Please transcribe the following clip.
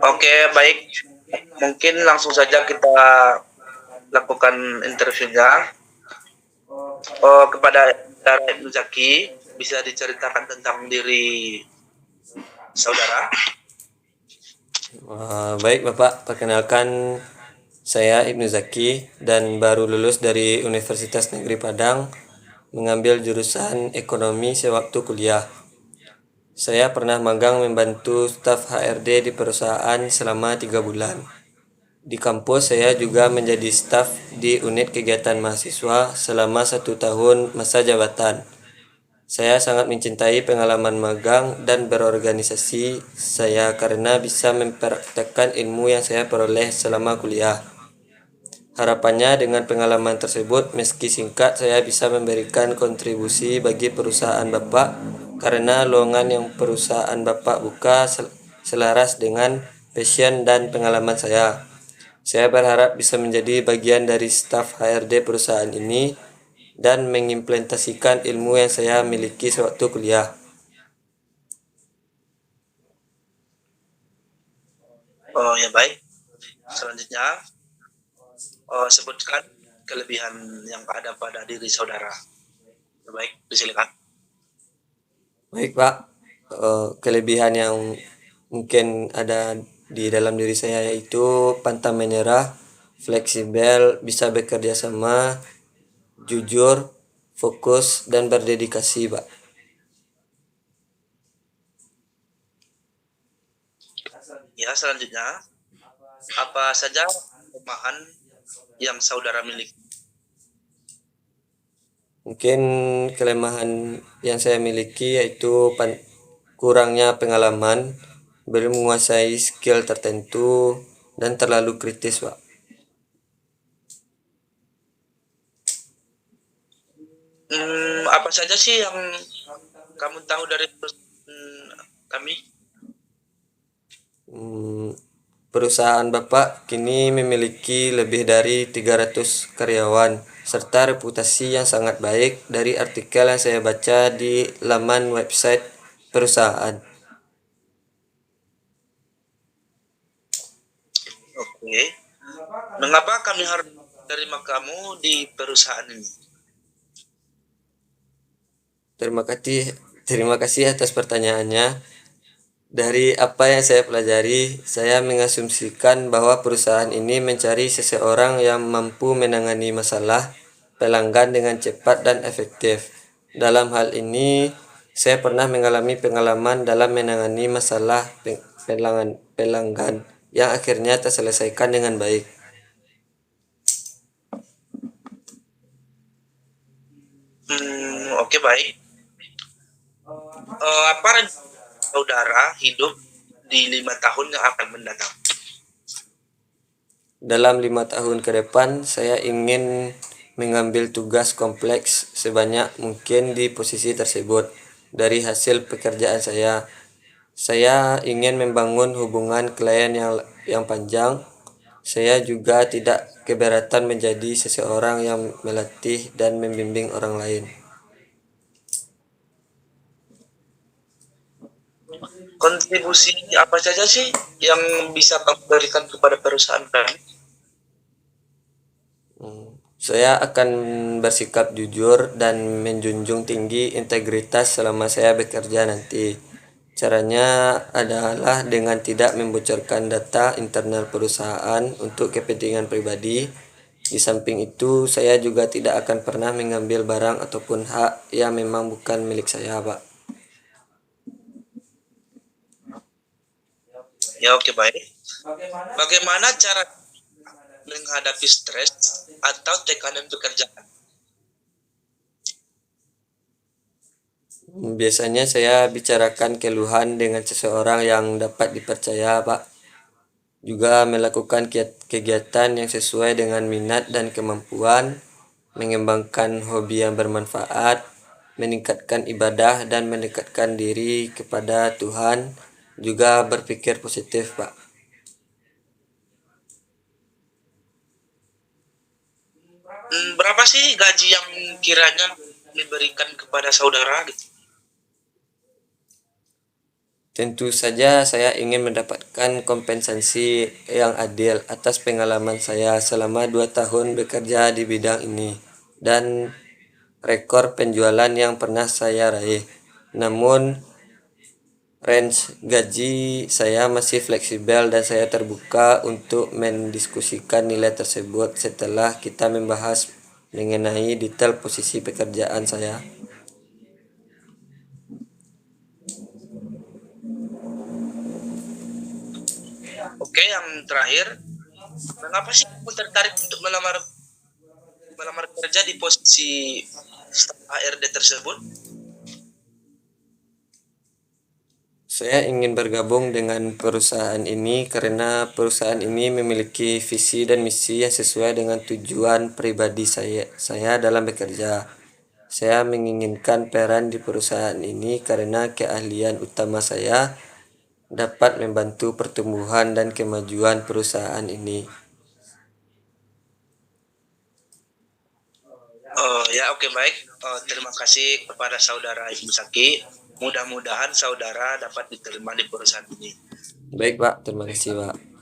Oke, baik. Mungkin langsung saja kita lakukan interviewnya. Kepada Saudara Ibnu Zaki, bisa diceritakan tentang diri saudara? Baik Bapak, perkenalkan saya Ibnu Zaki dan baru lulus dari Universitas Negeri Padang mengambil jurusan ekonomi sewaktu kuliah. Saya pernah magang membantu staf HRD di perusahaan selama 3 bulan. Di kampus saya juga menjadi staf di unit kegiatan mahasiswa selama 1 tahun masa jabatan. Saya sangat mencintai pengalaman magang dan berorganisasi saya karena bisa mempraktekkan ilmu yang saya peroleh selama kuliah. Harapannya dengan pengalaman tersebut, meski singkat, saya bisa memberikan kontribusi bagi perusahaan Bapak karena lowongan yang perusahaan Bapak buka selaras dengan passion dan pengalaman saya. Saya berharap bisa menjadi bagian dari staf HRD perusahaan ini dan mengimplementasikan ilmu yang saya miliki sewaktu kuliah. Oh ya, baik. Selanjutnya, sebutkan kelebihan yang ada pada diri saudara. Baik, disilakan. Baik Pak, kelebihan yang mungkin ada di dalam diri saya yaitu pantang menyerah, fleksibel, bisa bekerja sama, jujur, fokus, dan berdedikasi Pak. Ya, selanjutnya, apa saja kelemahan yang saudara miliki? Mungkin kelemahan yang saya miliki yaitu kurangnya pengalaman, belum menguasai skill tertentu, dan terlalu kritis Pak. Apa saja sih yang kamu tahu dari kami? Perusahaan Bapak kini memiliki lebih dari 300 karyawan serta reputasi yang sangat baik dari artikel yang saya baca di laman website perusahaan. Oke. Mengapa kami harus menerima kamu di perusahaan ini? Terima kasih atas pertanyaannya. Dari apa yang saya pelajari, saya mengasumsikan bahwa perusahaan ini mencari seseorang yang mampu menangani masalah pelanggan dengan cepat dan efektif. Dalam hal ini, saya pernah mengalami pengalaman dalam menangani masalah pelanggan yang akhirnya terselesaikan dengan baik. Oke, baik. Apa rencana saudara hidup di 5 tahun yang akan mendatang? Dalam 5 tahun ke depan, saya ingin mengambil tugas kompleks sebanyak mungkin di posisi tersebut. Dari hasil pekerjaan saya ingin membangun hubungan klien yang panjang. Saya juga tidak keberatan menjadi seseorang yang melatih dan membimbing orang lain. Kontribusi apa saja sih yang bisa kamu berikan kepada perusahaan kami? Saya akan bersikap jujur dan menjunjung tinggi integritas selama saya bekerja nanti. Caranya adalah dengan tidak membocorkan data internal perusahaan untuk kepentingan pribadi. Di samping itu, saya juga tidak akan pernah mengambil barang ataupun hak yang memang bukan milik saya, Pak. Ya, oke, baik. Bagaimana cara menghadapi stres atau tekanan pekerjaan? Biasanya saya bicarakan keluhan dengan seseorang yang dapat dipercaya, Pak. Juga melakukan kegiatan yang sesuai dengan minat dan kemampuan, mengembangkan hobi yang bermanfaat, meningkatkan ibadah dan mendekatkan diri kepada Tuhan, juga berpikir positif, Pak. Berapa sih gaji yang kiranya diberikan kepada saudara gitu? Tentu saja saya ingin mendapatkan kompensasi yang adil atas pengalaman saya selama 2 tahun bekerja di bidang ini dan rekor penjualan yang pernah saya raih. Namun, range gaji saya masih fleksibel dan saya terbuka untuk mendiskusikan nilai tersebut setelah kita membahas mengenai detail posisi pekerjaan saya. Oke, yang terakhir, mengapa sih kamu tertarik untuk melamar melamar kerja di posisi staf HRD tersebut? Saya ingin bergabung dengan perusahaan ini karena perusahaan ini memiliki visi dan misi yang sesuai dengan tujuan pribadi saya dalam bekerja. Saya menginginkan peran di perusahaan ini karena keahlian utama saya dapat membantu pertumbuhan dan kemajuan perusahaan ini. Oh ya, oke, baik. Terima kasih kepada saudara Ibnu Zaki. Mudah-mudahan saudara dapat diterima di perusahaan ini. Baik, Pak. Terima kasih, Pak.